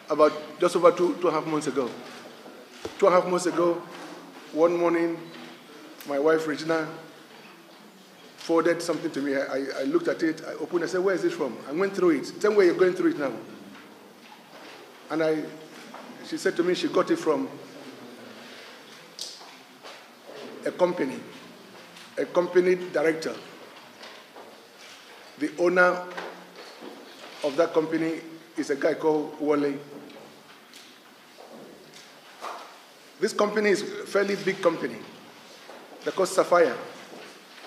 about just over 2.5 months ago. 2.5 months ago, one morning, my wife, Regina, forwarded something to me. I looked at it, I opened it, I said, where is this from? I went through it. Same way you're going through it now. And she said to me she got it from a company director. The owner of that company is a guy called Wale. This company is a fairly big company. They're called Sapphire.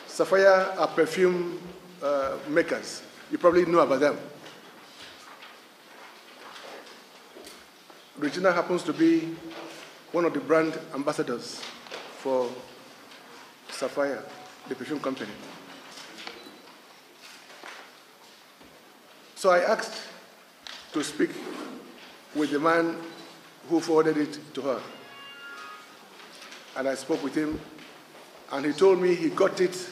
Sapphire are perfume makers. You probably know about them. Regina happens to be one of the brand ambassadors for Sapphire, the perfume company. So I asked to speak with the man who forwarded it to her. And I spoke with him, and he told me he got it.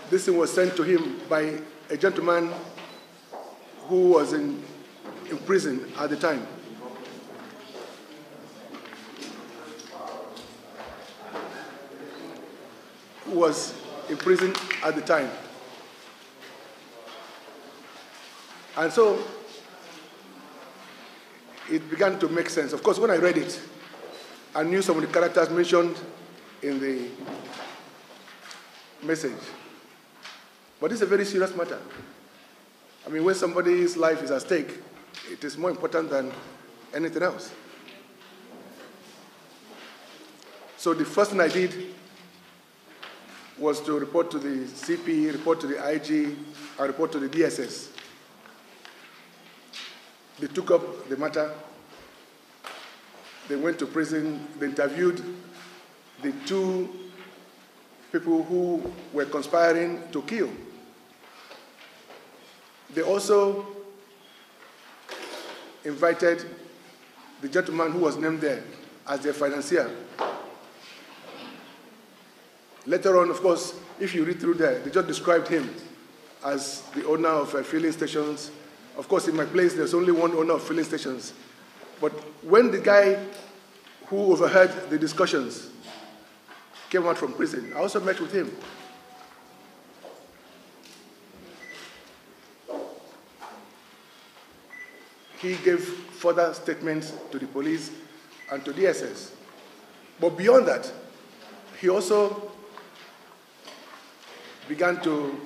This thing was sent to him by a gentleman who was in prison at the time. Who was in prison at the time. And so it began to make sense. Of course, when I read it, I knew some of the characters mentioned in the message. But this is a very serious matter. I mean, when somebody's life is at stake, it is more important than anything else. So the first thing I did was to report to the CP, report to the IG, and report to the DSS. They took up the matter. They went to prison. They interviewed the two people who were conspiring to kill. They also invited the gentleman who was named there as their financier. Later on, of course, if you read through there, they just described him as the owner of filling stations. Of course, in my place, there's only one owner of filling stations. But when the guy who overheard the discussions came out from prison, I also met with him. He gave further statements to the police and to DSS. But beyond that, he also began to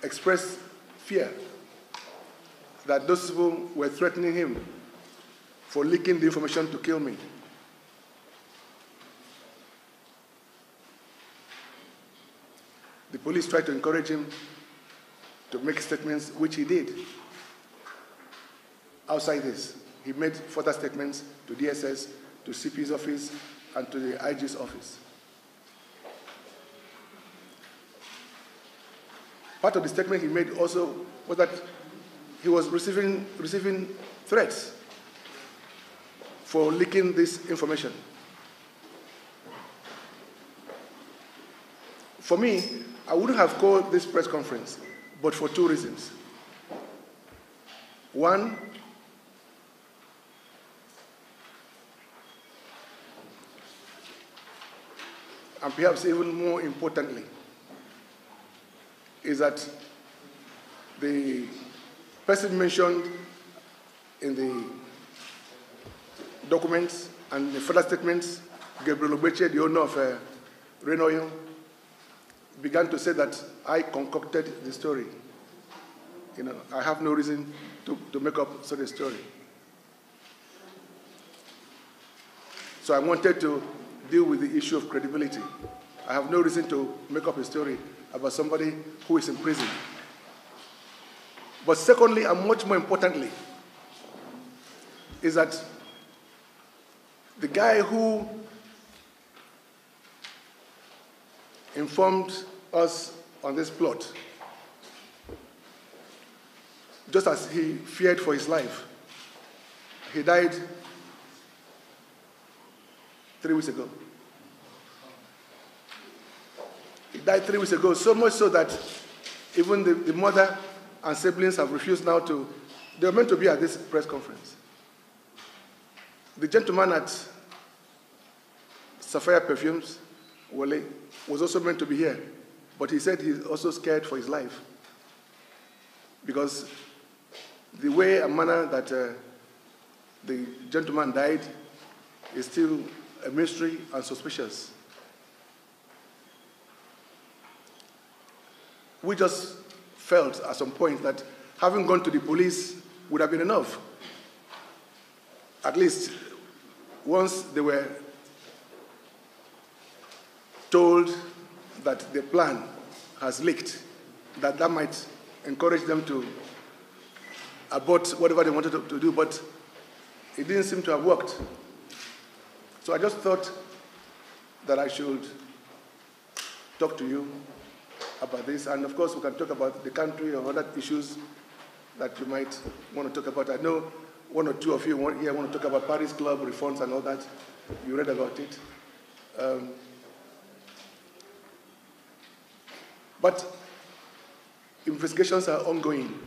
express fear that those people were threatening him for leaking the information to kill me. The police tried to encourage him to make statements, which he did. Outside this, he made further statements to DSS, to CP's office, and to the IG's office. Part of the statement he made also was that he was receiving threats for leaking this information. For me, I wouldn't have called this press conference, but for two reasons. One, and perhaps even more importantly, is that the person mentioned in the documents and the further statements, Gabriel Obeche, the owner of Rain Oil, began to say that I concocted the story. You know, I have no reason to make up such a story. So I wanted to deal with the issue of credibility. I have no reason to make up a story about somebody who is in prison. But secondly, and much more importantly, is that the guy who informed us on this plot, just as he feared for his life, he died 3 weeks ago. He died 3 weeks ago, so much so that even the mother and siblings have refused now to, they were meant to be at this press conference. The gentleman at Sapphire Perfumes, Wale, was also meant to be here, but he said he's also scared for his life because the way and manner that the gentleman died is still a mystery and suspicious. We just felt at some point that having gone to the police would have been enough. At least once they were told that the plan has leaked, that might encourage them to abort whatever they wanted to do, but it didn't seem to have worked. So I just thought that I should talk to you about this, and of course we can talk about the country or other issues that you might want to talk about. I know one or two of you here want to talk about Paris Club reforms and all that. You read about it. But investigations are ongoing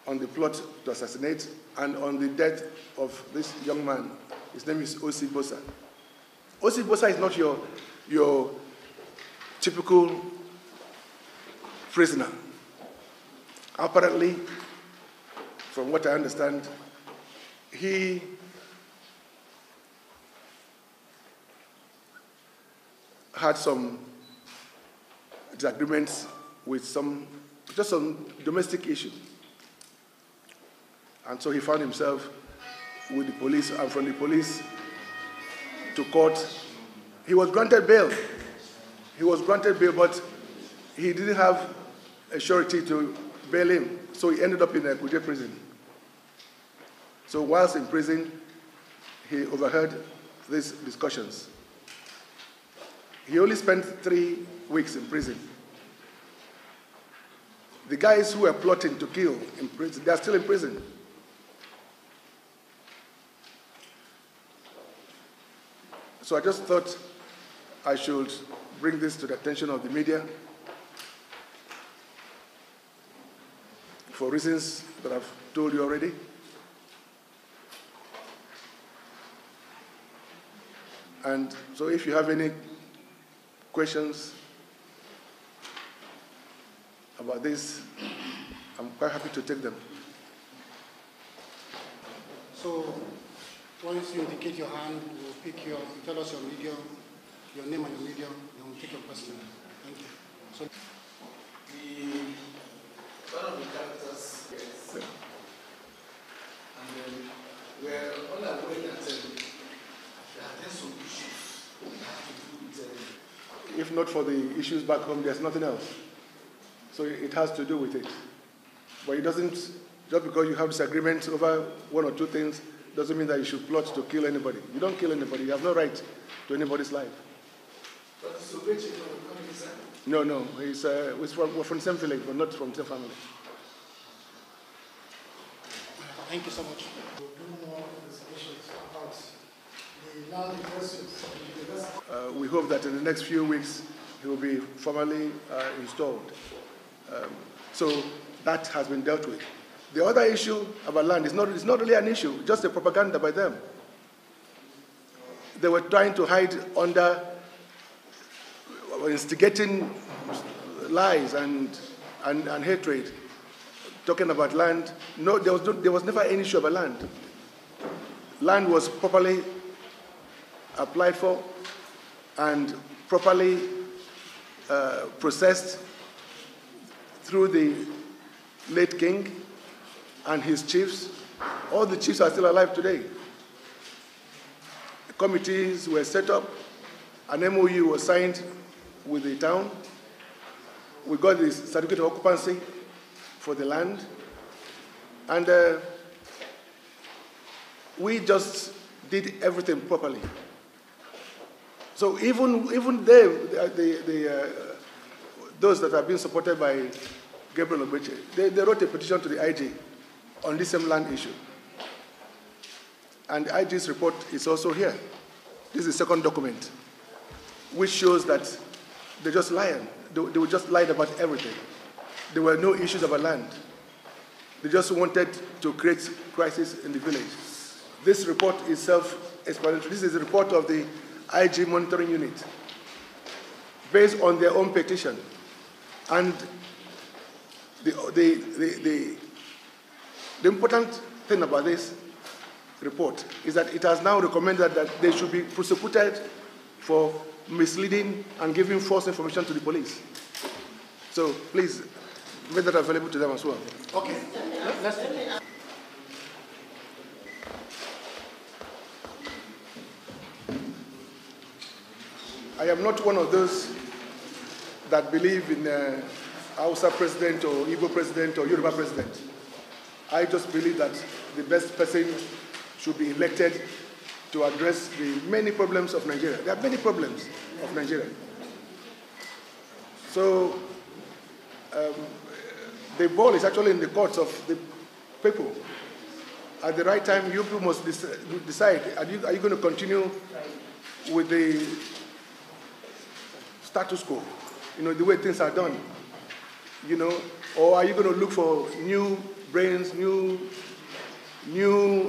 on the plot to assassinate and on the death of this young man. His name is O.C. Bosa. O.C. Bosa is not your typical prisoner. Apparently, from what I understand, he had some disagreements with just some domestic issue. And so he found himself with the police, and from the police to court. He was granted bail. He was granted bail, but he didn't have a surety to bail him. So he ended up in a Kuje prison. So whilst in prison, he overheard these discussions. He only spent 3 weeks in prison. The guys who were plotting to kill in prison, they are still in prison. So I just thought I should bring this to the attention of the media for reasons that I've told you already. And so if you have any questions about this, I'm quite happy to take them. So once you indicate your hand, we'll pick tell us your medium, your name and your medium, then we'll take your question. Thank you. So one of the characters, yes. And then we're all aware that there are some issues that have to do with If not for the issues back home, there's nothing else. So it has to do with it. But it doesn't, just because you have disagreements over one or two things, doesn't mean that you should plot to kill anybody. You don't kill anybody. You have no right to anybody's life. But so Rich is from the family side? No. We're from the same village, but not from the same family. thank you so much. We'll do more investigations about the land investments. We hope that in the next few weeks he will be formally installed. So that has been dealt with. The other issue about land is not really an issue, just a propaganda by them. They were trying to hide under instigating lies and hatred, talking about land. No, there was never any issue about land. Land was properly applied for and properly processed through the late king and his chiefs. All the chiefs are still alive today. Committees were set up, an MOU was signed with the town. We got the certificate of occupancy for the land, and we just did everything properly. So even those that have been supported by Gabriel Obeche, they wrote a petition to the IG on this same land issue. And the IG's report is also here. This is the second document, which shows that they just lied. They just lied about everything. there were no issues about land. They just wanted to create crisis in the village. This report is self-explanatory. This is a report of the IG monitoring unit based on their own petition. And the important thing about this report is that it has now recommended that they should be prosecuted for misleading and giving false information to the police. So please make that available to them as well. Okay. Let's I am not one of those that believe in Hausa president or Igbo president or Yoruba president. I just believe that the best person should be elected to address the many problems of Nigeria. There are many problems of Nigeria. So the ball is actually in the courts of the people. At the right time, you people must decide, are you going to continue with the status quo, the way things are done, or are you going to look for new brains, new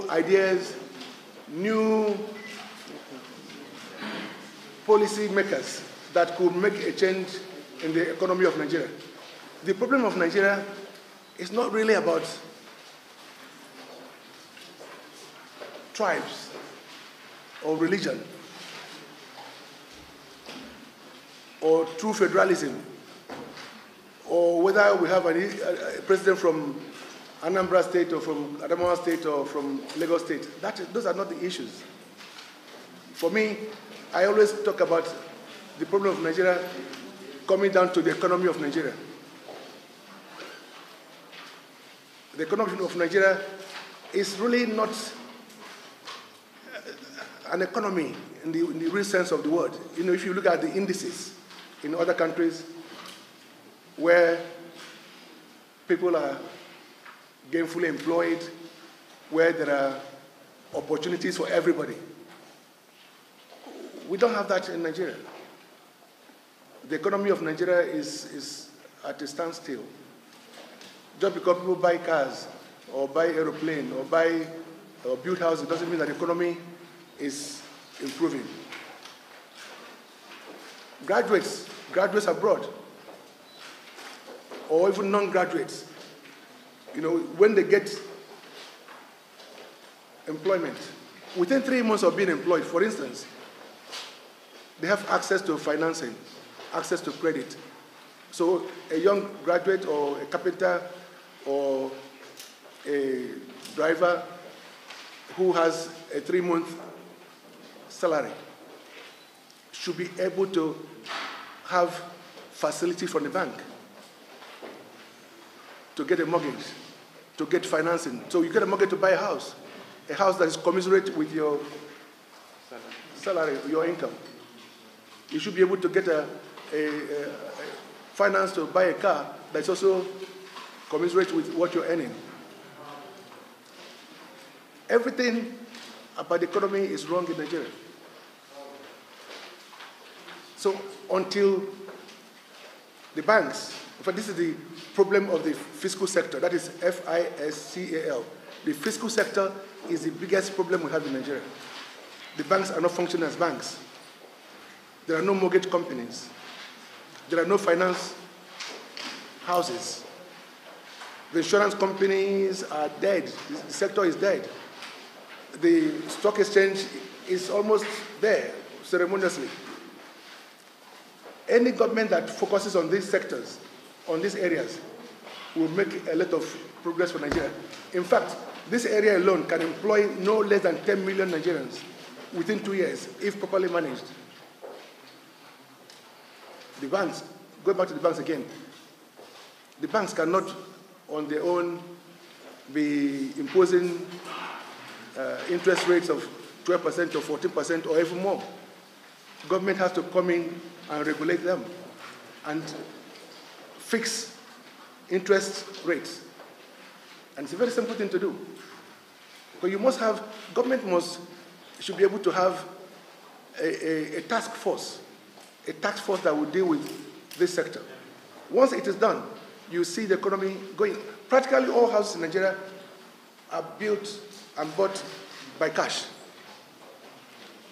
ideas, new policy makers that could make a change in the economy of Nigeria? The problem of Nigeria is not really about tribes or religion or true federalism, or whether we have a president from Anambra State or from Adamawa State or from Lagos State. Those are not the issues. For me, I always talk about the problem of Nigeria coming down to the economy of Nigeria. The economy of Nigeria is really not an economy in the real sense of the word. If you look at the indices in other countries where people are gainfully employed, where there are opportunities for everybody, we don't have that in Nigeria. The economy of Nigeria is at a standstill. Just because people buy cars or buy aeroplane or build houses doesn't mean that the economy is improving. Graduates abroad, or even non-graduates, when they get employment, within 3 months of being employed, for instance, they have access to financing, access to credit. So a young graduate or a carpenter or a driver who has a 3-month salary should be able to have facility from the bank to get a mortgage, to get financing. So you get a mortgage to buy a house that is commensurate with your salary, your income. You should be able to get a finance to buy a car that's also commensurate with what you're earning. Everything about the economy is wrong in Nigeria. So until the banks, in fact, this is the problem of the fiscal sector, that is FISCAL. The fiscal sector is the biggest problem we have in Nigeria. The banks are not functioning as banks. There are no mortgage companies. There are no finance houses. The insurance companies are dead. The sector is dead. The stock exchange is almost there, ceremoniously. Any government that focuses on these sectors, on these areas, will make a lot of progress for Nigeria. In fact, this area alone can employ no less than 10 million Nigerians within 2 years, if properly managed. The banks, go back to the banks again, the banks cannot on their own be imposing interest rates of 12% or 14% or even more. Government has to come in and regulate them and fix interest rates. And it's a very simple thing to do. But you must have, government should be able to have a task force that will deal with this sector. Once it is done, you see the economy going. Practically all houses in Nigeria are built and bought by cash.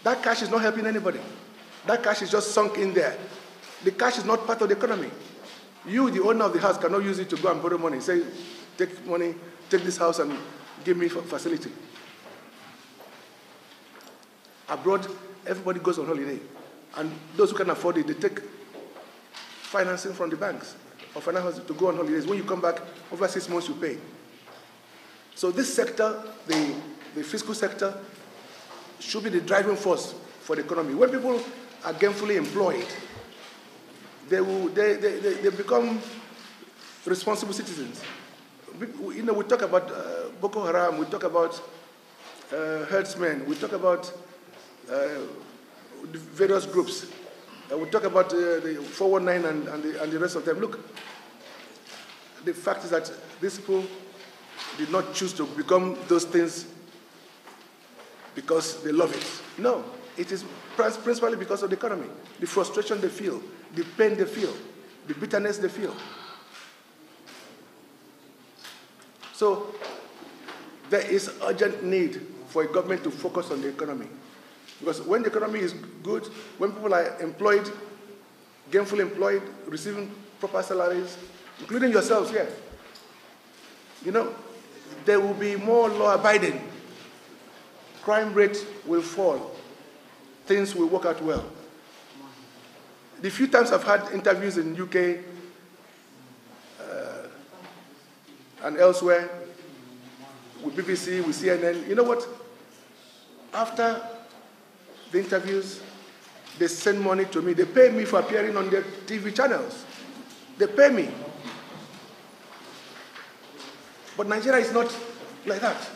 That cash is not helping anybody. That cash is just sunk in there. The cash is not part of the economy. You, the owner of the house, cannot use it to go and borrow money. Say, take money, take this house and give me facility. Abroad, everybody goes on holiday. And those who can afford it, they take financing from the banks or finance to go on holidays. When you come back, over 6 months you pay. So this sector, the fiscal sector, should be the driving force for the economy. When people are gainfully employed, they become responsible citizens. We talk about Boko Haram, we talk about herdsmen, we talk about various groups. We talk about the 419 and the rest of them. Look, the fact is that these people did not choose to become those things because they love it. No, it is principally because of the economy, the frustration they feel, the pain they feel, the bitterness they feel. So there is urgent need for a government to focus on the economy. Because when the economy is good, when people are employed, gainfully employed, receiving proper salaries, including yourselves here, there will be more law-abiding. Crime rate will fall. Things will work out well. The few times I've had interviews in UK and elsewhere, with BBC, with CNN, you know what? After the interviews, they send money to me. They pay me for appearing on their TV channels. They pay me. But Nigeria is not like that.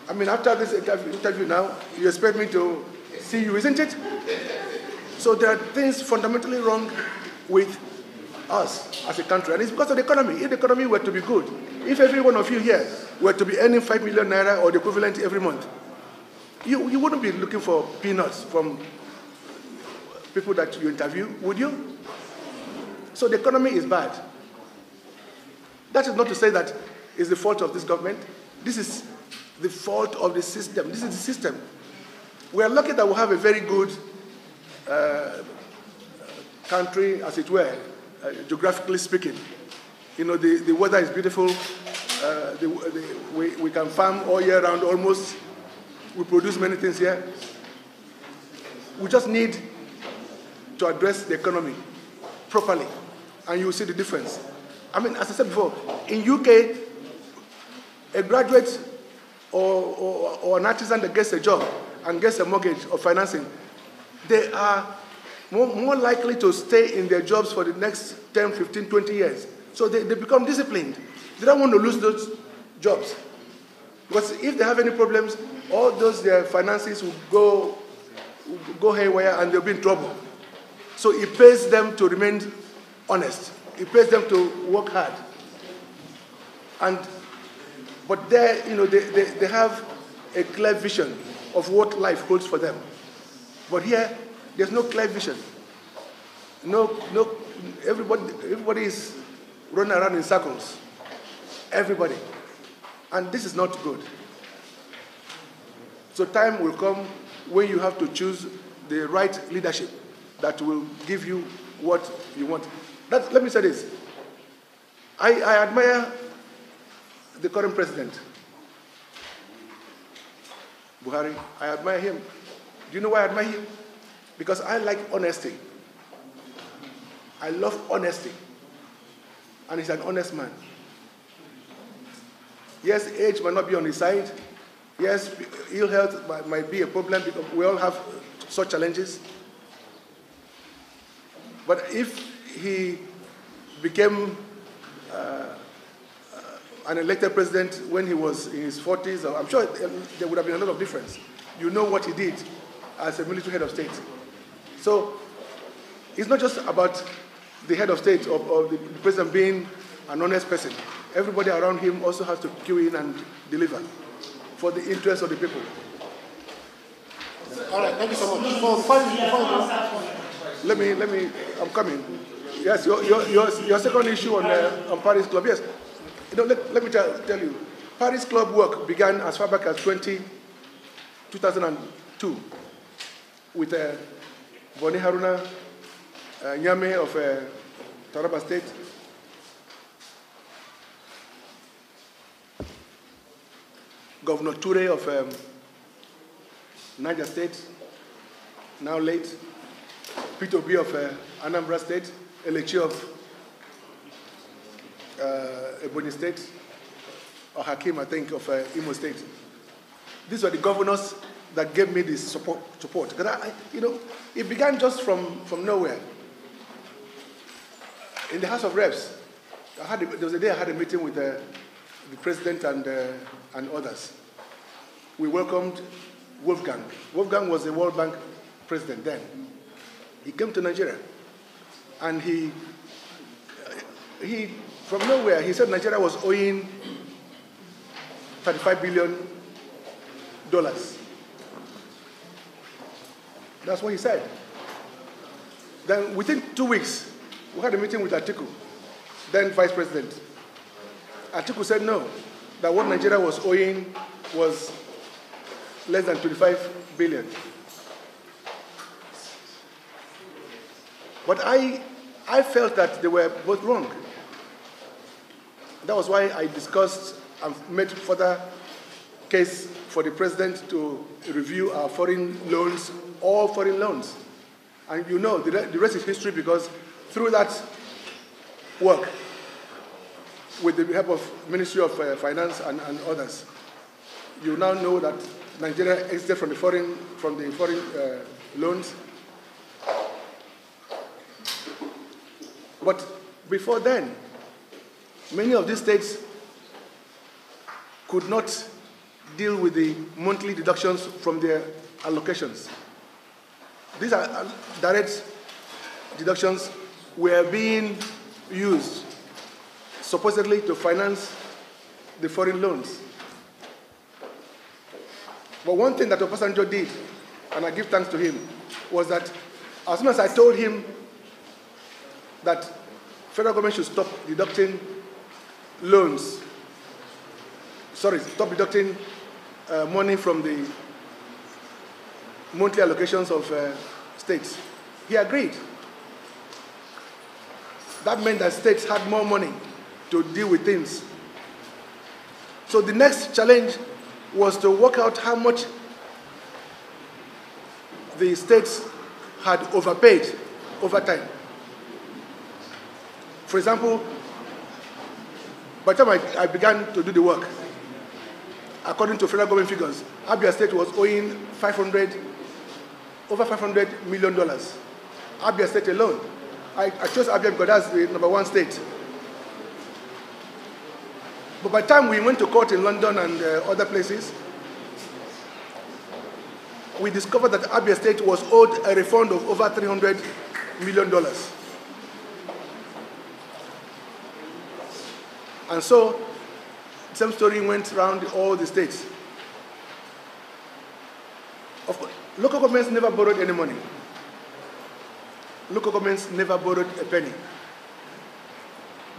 I mean, after this interview now, you expect me to see you, isn't it? So there are things fundamentally wrong with us as a country, and it's because of the economy. If the economy were to be good, if every one of you here were to be earning 5 million naira or the equivalent every month, you wouldn't be looking for peanuts from people that you interview, would you? So the economy is bad. That is not to say that it's the fault of this government. This is the fault of the system. This is the system. We are lucky that we have a very good country, as it were, geographically speaking. The weather is beautiful. We can farm all year round almost. We produce many things here. We just need to address the economy properly, and you will see the difference. I mean, as I said before, in UK, a graduate or an artisan that gets a job and gets a mortgage or financing, they are more likely to stay in their jobs for the next 10, 15, 20 years. So they become disciplined. They don't want to lose those jobs. Because if they have any problems, all those their finances will go haywire and they'll be in trouble. So it pays them to remain honest. It pays them to work hard. But they have a clear vision of what life holds for them. But here, there's no clear vision. Everybody is running around in circles. Everybody. And this is not good. So time will come when you have to choose the right leadership that will give you what you want. Let me say this. I admire the current president, Buhari. I admire him. Do you know why I admire him? Because I like honesty. I love honesty. And he's an honest man. Yes, age might not be on his side. Yes, ill health might be a problem because we all have such challenges. But if he became an elected president when he was in his 40s, I'm sure there would have been a lot of difference. You know what he did as a military head of state. So it's not just about the head of state or the president being an honest person. Everybody around him also has to cue in and deliver for the interest of the people. All right, thank you so much. Let me, I'm coming. Yes, your second issue on Paris Club, yes. Let me tell you, Paris Club work began as far back as 2002 with Boni Haruna Nyame of Taraba State, Governor Ture of Niger State, now late, Peter Obi of Anambra State, Elechi of Ebonyi State, or Hakim, I think, of Imo State. These were the governors that gave me this support. Because it began just from nowhere. In the House of Reps, there was a day I had a meeting with the president and others. We welcomed Wolfgang. Wolfgang was the World Bank president then. He came to Nigeria, and he from nowhere, he said Nigeria was owing $35 billion. That's what he said. Then within 2 weeks, we had a meeting with Atiku, then vice president. Atiku said no, that what Nigeria was owing was less than 25 billion. But I felt that they were both wrong. That was why I discussed and made further case for the president to review our foreign loans, all foreign loans. And you know, the rest is history, because through that work, with the help of Ministry of Finance and others, you now know that Nigeria exited from the foreign loans. But before then, many of these states could not deal with the monthly deductions from their allocations. These are direct deductions were being used supposedly to finance the foreign loans. But one thing that Obasanjo did, and I give thanks to him, was that as soon as I told him that federal government should stop deducting loans, stop deducting money from the monthly allocations of states, he agreed. That meant that states had more money to deal with things. So the next challenge was to work out how much the states had overpaid over time. For example, by the time I began to do the work, according to federal government figures, Abia State was owing over $500 million. Abia State alone. I chose Abia because that's the #1 state. But by the time we went to court in London and other places, we discovered that Abia State was owed a refund of over $300 million. And so, the same story went around all the states. Of course, local governments never borrowed any money. Local governments never borrowed a penny.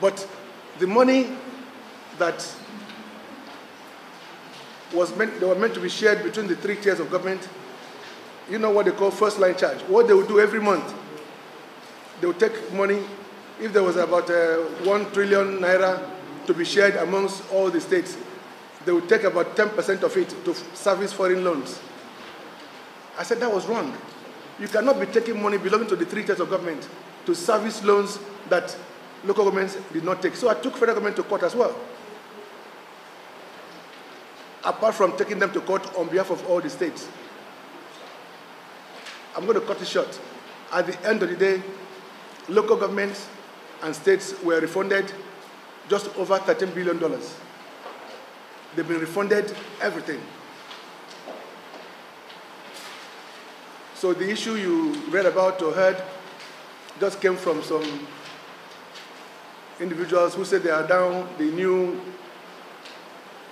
But the money that they were meant to be shared between the 3 tiers of government, you know what they call first line charge. What they would do every month, they would take money, if there was about 1 trillion naira to be shared amongst all the states, they would take about 10% of it to service foreign loans. I said that was wrong. You cannot be taking money belonging to the 3 tiers of government to service loans that local governments did not take. So I took federal government to court as well. Apart from taking them to court on behalf of all the states. I'm going to cut it short. At the end of the day, local governments and states were refunded just over $13 billion. They've been refunded everything. So the issue you read about or heard just came from some individuals who said they are down the new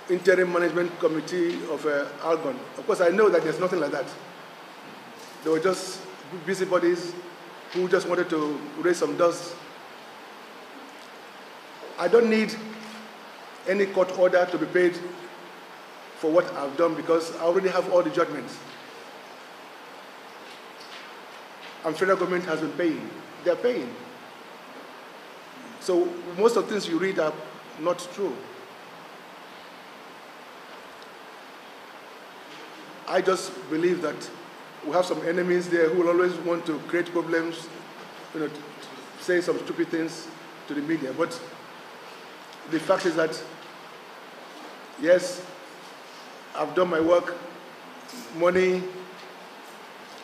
interim management committee of Algon. Of course, I know that there's nothing like that. They were just busybodies who just wanted to raise some dust I don't need any court order to be paid for what I've done because I already have all the judgments. And federal government has been paying. They're paying. So most of the things you read are not true. I just believe that we have some enemies there who will always want to create problems, say some stupid things to the media. But the fact is that, yes, I've done my work. Money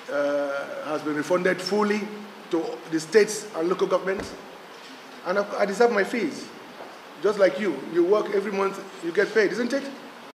has been refunded fully to the states and local governments. And I deserve my fees. Just like you. You work every month, you get paid, isn't it?